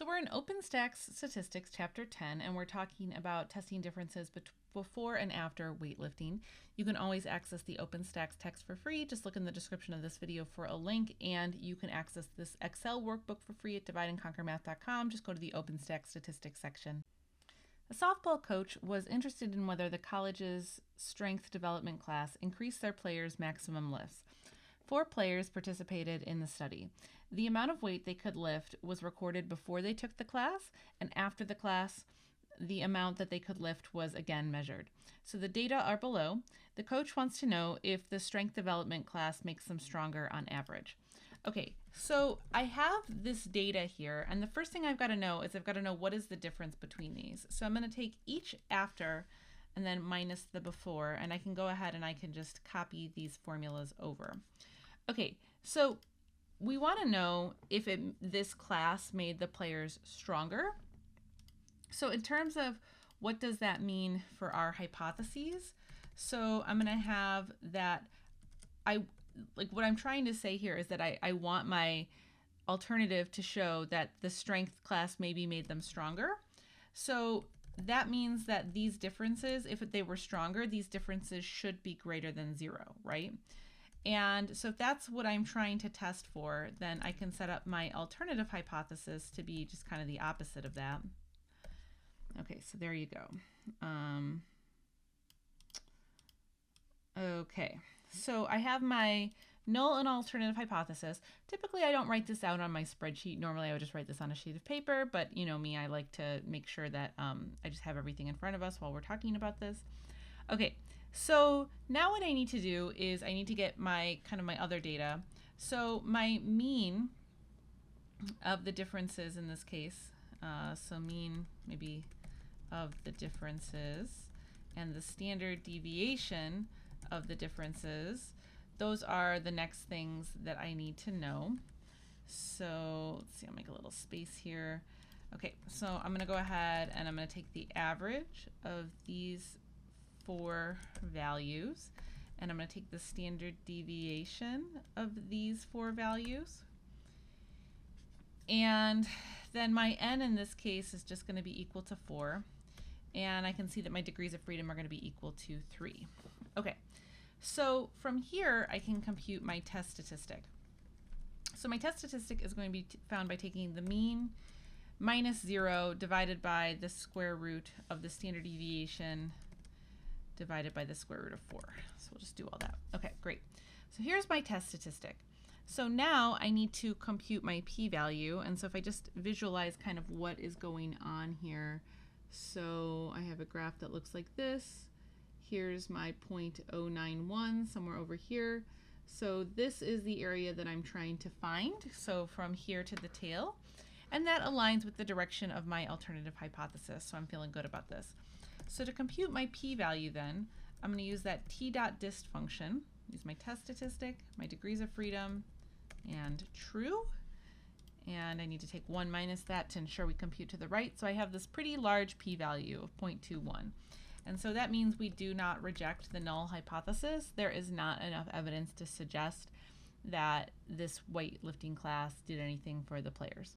So we're in OpenStax Statistics, Chapter 10, and we're talking about testing differences before and after weightlifting. You can always access the OpenStax text for free. Just look in the description of this video for a link, and you can access this Excel workbook for free at divideandconquermath.com. Just go to the OpenStax Statistics section. A softball coach was interested in whether the college's strength development class increased their players' maximum lifts. 4 players participated in the study. The amount of weight they could lift was recorded before they took the class, and after the class, the amount that they could lift was again measured. So the data are below. The coach wants to know if the strength development class makes them stronger on average. Okay, so I have this data here, and the first thing I've got to know is I've got to know what is the difference between these. So I'm going to take each after and then minus the before, and I can go ahead and I can just copy these formulas over. Okay, so we want to know if this class made the players stronger. So in terms of what does that mean for our hypotheses, so I'm going to have that what I'm trying to say here is that I want my alternative to show that the strength class maybe made them stronger. So that means that these differences, if they were stronger, these differences should be greater than 0, right? And so if that's what I'm trying to test for, then I can set up my alternative hypothesis to be just kind of the opposite of that. Okay, so there you go. Okay, so I have my null and alternative hypothesis. Typically, I don't write this out on my spreadsheet. Normally, I would just write this on a sheet of paper, but you know me, I like to make sure that I just have everything in front of us while we're talking about this. Okay, so now what I need to do is I need to get my other data. So my mean of the differences in this case, so mean maybe of the differences and the standard deviation of the differences, those are the next things that I need to know. So let's see, I'll make a little space here. Okay, so I'm going to go ahead and I'm going to take the average of these 4 values, and I'm going to take the standard deviation of these 4 values. And then my n in this case is just going to be equal to 4. And I can see that my degrees of freedom are going to be equal to 3. Okay, so from here I can compute my test statistic. So my test statistic is going to be found by taking the mean minus 0 divided by the square root of the standard deviation divided by the square root of 4. So we'll just do all that. Okay, great. So here's my test statistic. So now I need to compute my p-value, and so if I just visualize kind of what is going on here, so I have a graph that looks like this. Here's my 0.091 somewhere over here. So this is the area that I'm trying to find, so from here to the tail, and that aligns with the direction of my alternative hypothesis, so I'm feeling good about this. So to compute my p-value then, I'm going to use that t.dist function, use my test statistic, my degrees of freedom, and true. And I need to take 1 minus that to ensure we compute to the right. So I have this pretty large p-value of 0.21. And so that means we do not reject the null hypothesis. There is not enough evidence to suggest that this weightlifting class did anything for the players.